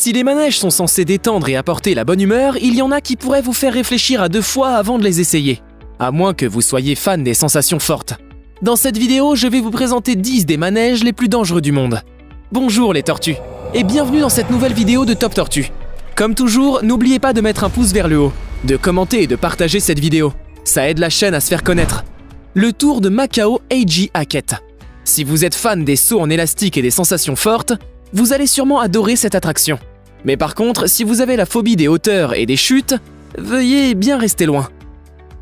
Si les manèges sont censés détendre et apporter la bonne humeur, il y en a qui pourraient vous faire réfléchir à 2 fois avant de les essayer, à moins que vous soyez fan des sensations fortes. Dans cette vidéo, je vais vous présenter 10 des manèges les plus dangereux du monde. Bonjour les tortues, et bienvenue dans cette nouvelle vidéo de Top Tortue. Comme toujours, n'oubliez pas de mettre un pouce vers le haut, de commenter et de partager cette vidéo. Ça aide la chaîne à se faire connaître. Le tour de Macao A.J. Hackett. Si vous êtes fan des sauts en élastique et des sensations fortes, vous allez sûrement adorer cette attraction. Mais par contre, si vous avez la phobie des hauteurs et des chutes, veuillez bien rester loin.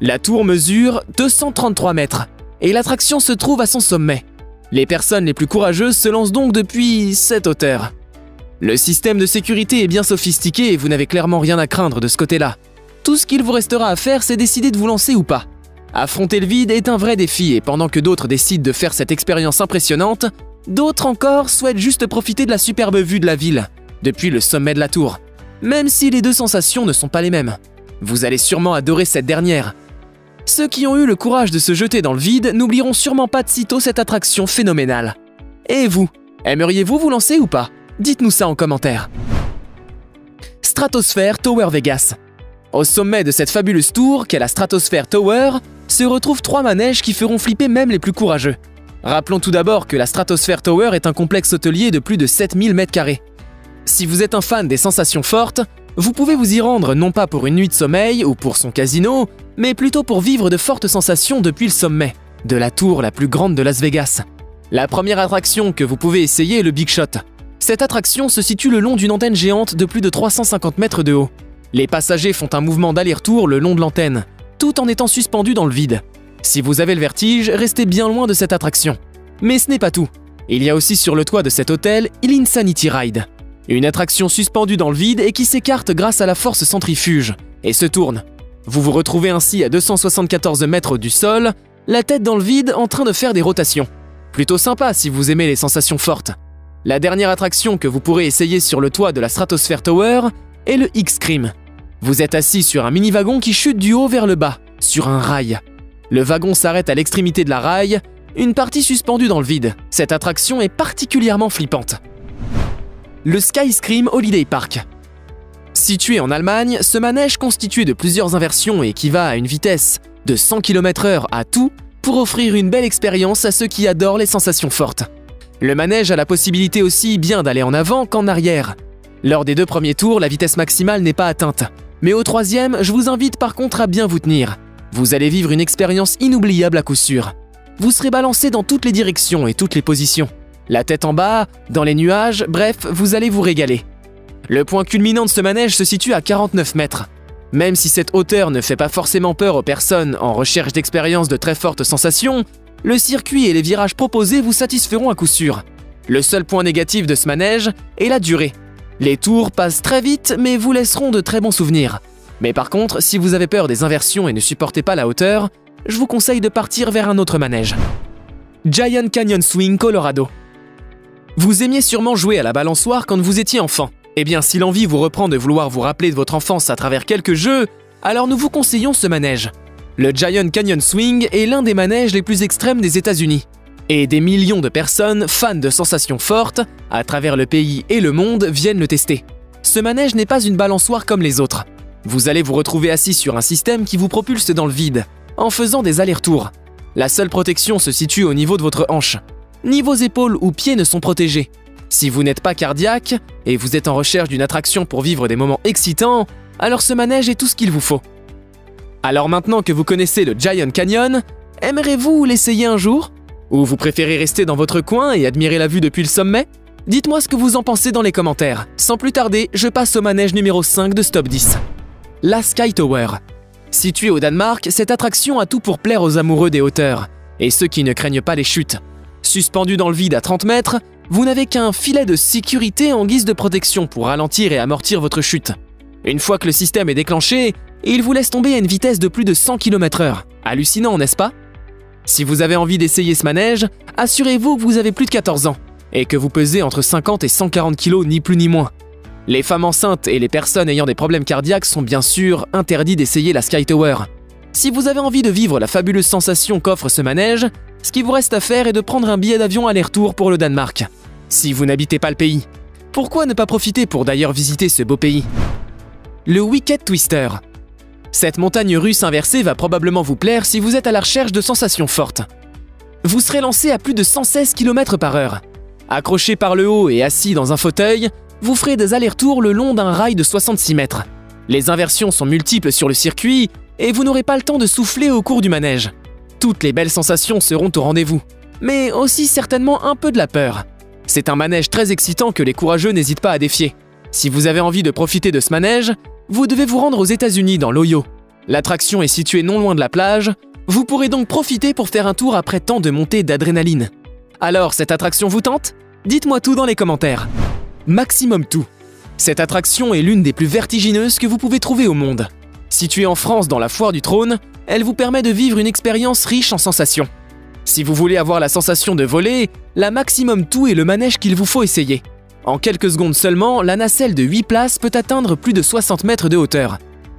La tour mesure 233 mètres et l'attraction se trouve à son sommet. Les personnes les plus courageuses se lancent donc depuis cette hauteur. Le système de sécurité est bien sophistiqué et vous n'avez clairement rien à craindre de ce côté-là. Tout ce qu'il vous restera à faire, c'est décider de vous lancer ou pas. Affronter le vide est un vrai défi et pendant que d'autres décident de faire cette expérience impressionnante, d'autres encore souhaitent juste profiter de la superbe vue de la ville, depuis le sommet de la tour. Même si les deux sensations ne sont pas les mêmes. Vous allez sûrement adorer cette dernière. Ceux qui ont eu le courage de se jeter dans le vide n'oublieront sûrement pas de sitôt cette attraction phénoménale. Et vous, aimeriez-vous vous lancer ou pas? Dites-nous ça en commentaire. Stratosphere Tower Vegas. Au sommet de cette fabuleuse tour qu'est la Stratosphere Tower, se retrouvent 3 manèges qui feront flipper même les plus courageux. Rappelons tout d'abord que la Stratosphere Tower est un complexe hôtelier de plus de 7000 m². Si vous êtes un fan des sensations fortes, vous pouvez vous y rendre non pas pour une nuit de sommeil ou pour son casino, mais plutôt pour vivre de fortes sensations depuis le sommet, de la tour la plus grande de Las Vegas. La première attraction que vous pouvez essayer est le Big Shot. Cette attraction se situe le long d'une antenne géante de plus de 350 mètres de haut. Les passagers font un mouvement d'aller-retour le long de l'antenne, tout en étant suspendus dans le vide. Si vous avez le vertige, restez bien loin de cette attraction. Mais ce n'est pas tout. Il y a aussi sur le toit de cet hôtel l'Insanity Ride. Une attraction suspendue dans le vide et qui s'écarte grâce à la force centrifuge et se tourne. Vous vous retrouvez ainsi à 274 mètres du sol, la tête dans le vide en train de faire des rotations. Plutôt sympa si vous aimez les sensations fortes. La dernière attraction que vous pourrez essayer sur le toit de la Stratosphere Tower est le X-Scream. Vous êtes assis sur un mini-wagon qui chute du haut vers le bas, sur un rail. Le wagon s'arrête à l'extrémité de la rail, une partie suspendue dans le vide. Cette attraction est particulièrement flippante. Le Skyscream Holiday Park. Situé en Allemagne, ce manège constitué de plusieurs inversions et qui va à une vitesse de 100 km/h à tout pour offrir une belle expérience à ceux qui adorent les sensations fortes. Le manège a la possibilité aussi bien d'aller en avant qu'en arrière. Lors des 2 premiers tours, la vitesse maximale n'est pas atteinte. Mais au 3e, je vous invite par contre à bien vous tenir. Vous allez vivre une expérience inoubliable à coup sûr. Vous serez balancé dans toutes les directions et toutes les positions. La tête en bas, dans les nuages, bref, vous allez vous régaler. Le point culminant de ce manège se situe à 49 mètres. Même si cette hauteur ne fait pas forcément peur aux personnes en recherche d'expériences de très fortes sensations, le circuit et les virages proposés vous satisferont à coup sûr. Le seul point négatif de ce manège est la durée. Les tours passent très vite mais vous laisseront de très bons souvenirs. Mais par contre, si vous avez peur des inversions et ne supportez pas la hauteur, je vous conseille de partir vers un autre manège. Giant Canyon Swing Colorado. Vous aimiez sûrement jouer à la balançoire quand vous étiez enfant. Eh bien, si l'envie vous reprend de vouloir vous rappeler de votre enfance à travers quelques jeux, alors nous vous conseillons ce manège. Le Giant Canyon Swing est l'un des manèges les plus extrêmes des États-Unis. Et des millions de personnes, fans de sensations fortes, à travers le pays et le monde, viennent le tester. Ce manège n'est pas une balançoire comme les autres. Vous allez vous retrouver assis sur un système qui vous propulse dans le vide, en faisant des allers-retours. La seule protection se situe au niveau de votre hanche. Ni vos épaules ou pieds ne sont protégés. Si vous n'êtes pas cardiaque et vous êtes en recherche d'une attraction pour vivre des moments excitants, alors ce manège est tout ce qu'il vous faut. Alors maintenant que vous connaissez le Giant Canyon, aimerez-vous l'essayer un jour? Ou vous préférez rester dans votre coin et admirer la vue depuis le sommet? Dites-moi ce que vous en pensez dans les commentaires. Sans plus tarder, je passe au manège numéro 5 de Stop 10. La Sky Tower. Située au Danemark, cette attraction a tout pour plaire aux amoureux des hauteurs et ceux qui ne craignent pas les chutes. Suspendu dans le vide à 30 mètres, vous n'avez qu'un filet de sécurité en guise de protection pour ralentir et amortir votre chute. Une fois que le système est déclenché, il vous laisse tomber à une vitesse de plus de 100 km/h. Hallucinant, n'est-ce pas? Si vous avez envie d'essayer ce manège, assurez-vous que vous avez plus de 14 ans et que vous pesez entre 50 et 140 kg ni plus ni moins. Les femmes enceintes et les personnes ayant des problèmes cardiaques sont bien sûr interdits d'essayer la Sky Tower. Si vous avez envie de vivre la fabuleuse sensation qu'offre ce manège, ce qui vous reste à faire est de prendre un billet d'avion aller-retour pour le Danemark. Si vous n'habitez pas le pays, Pourquoi ne pas profiter pour d'ailleurs visiter ce beau pays? Le Wicked Twister. Cette montagne russe inversée va probablement vous plaire si vous êtes à la recherche de sensations fortes. Vous serez lancé à plus de 116 km/h. Accroché par le haut et assis dans un fauteuil, vous ferez des allers-retours le long d'un rail de 66 mètres. Les inversions sont multiples sur le circuit et vous n'aurez pas le temps de souffler au cours du manège. Toutes les belles sensations seront au rendez-vous, mais aussi certainement un peu de la peur. C'est un manège très excitant que les courageux n'hésitent pas à défier. Si vous avez envie de profiter de ce manège, vous devez vous rendre aux États-Unis dans l'Ohio. L'attraction est située non loin de la plage, vous pourrez donc profiter pour faire un tour après tant de montées d'adrénaline. Alors, cette attraction vous tente? Dites-moi tout dans les commentaires. Maximum 2. Cette attraction est l'une des plus vertigineuses que vous pouvez trouver au monde. Située en France dans la Foire du Trône, elle vous permet de vivre une expérience riche en sensations. Si vous voulez avoir la sensation de voler, la Maximum 2 est le manège qu'il vous faut essayer. En quelques secondes seulement, la nacelle de 8 places peut atteindre plus de 60 mètres de hauteur.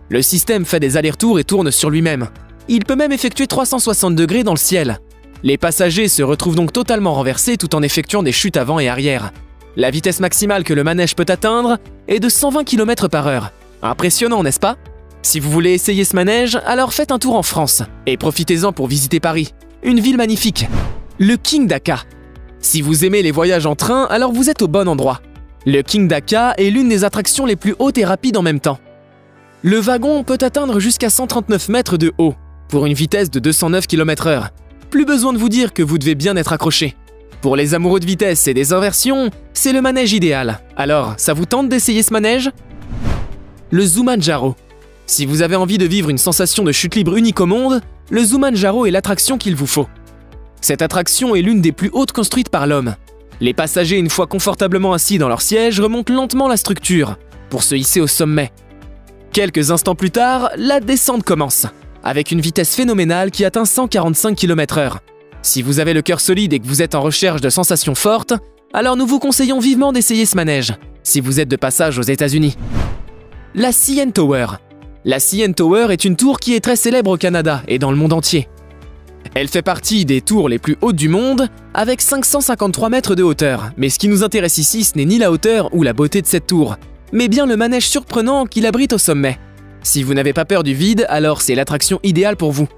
Le système fait des allers-retours et tourne sur lui-même. Il peut même effectuer 360 degrés dans le ciel. Les passagers se retrouvent donc totalement renversés tout en effectuant des chutes avant et arrière. La vitesse maximale que le manège peut atteindre est de 120 km/h. Impressionnant, n'est-ce pas? Si vous voulez essayer ce manège, alors faites un tour en France et profitez-en pour visiter Paris, une ville magnifique. Le King Daka. Si vous aimez les voyages en train, alors vous êtes au bon endroit. Le King Daka est l'une des attractions les plus hautes et rapides en même temps. Le wagon peut atteindre jusqu'à 139 mètres de haut, pour une vitesse de 209 km/h. Plus besoin de vous dire que vous devez bien être accroché. Pour les amoureux de vitesse et des inversions, c'est le manège idéal. Alors, ça vous tente d'essayer ce manège? Le Zumanjaro. Si vous avez envie de vivre une sensation de chute libre unique au monde, le Zumanjaro est l'attraction qu'il vous faut. Cette attraction est l'une des plus hautes construites par l'homme. Les passagers, une fois confortablement assis dans leur siège, remontent lentement la structure pour se hisser au sommet. Quelques instants plus tard, la descente commence, avec une vitesse phénoménale qui atteint 145 km/h. Si vous avez le cœur solide et que vous êtes en recherche de sensations fortes, alors nous vous conseillons vivement d'essayer ce manège, si vous êtes de passage aux États-Unis. La CN Tower. La CN Tower est une tour qui est très célèbre au Canada et dans le monde entier. Elle fait partie des tours les plus hautes du monde, avec 553 mètres de hauteur. Mais ce qui nous intéresse ici, ce n'est ni la hauteur ou la beauté de cette tour, mais bien le manège surprenant qu'il abrite au sommet. Si vous n'avez pas peur du vide, alors c'est l'attraction idéale pour vous.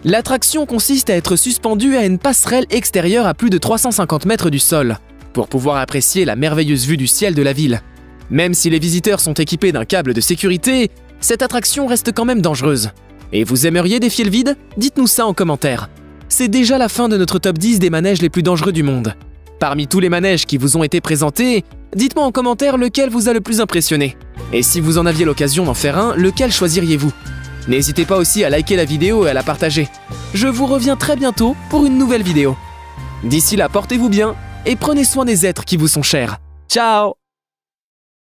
L'attraction consiste à être suspendu à une passerelle extérieure à plus de 350 mètres du sol, pour pouvoir apprécier la merveilleuse vue du ciel de la ville. Même si les visiteurs sont équipés d'un câble de sécurité, cette attraction reste quand même dangereuse. Et vous aimeriez défier le vide? Dites-nous ça en commentaire. C'est déjà la fin de notre top 10 des manèges les plus dangereux du monde. Parmi tous les manèges qui vous ont été présentés, dites-moi en commentaire lequel vous a le plus impressionné. Et si vous en aviez l'occasion d'en faire un, lequel choisiriez-vous? N'hésitez pas aussi à liker la vidéo et à la partager. Je vous reviens très bientôt pour une nouvelle vidéo. D'ici là, portez-vous bien et prenez soin des êtres qui vous sont chers. Ciao!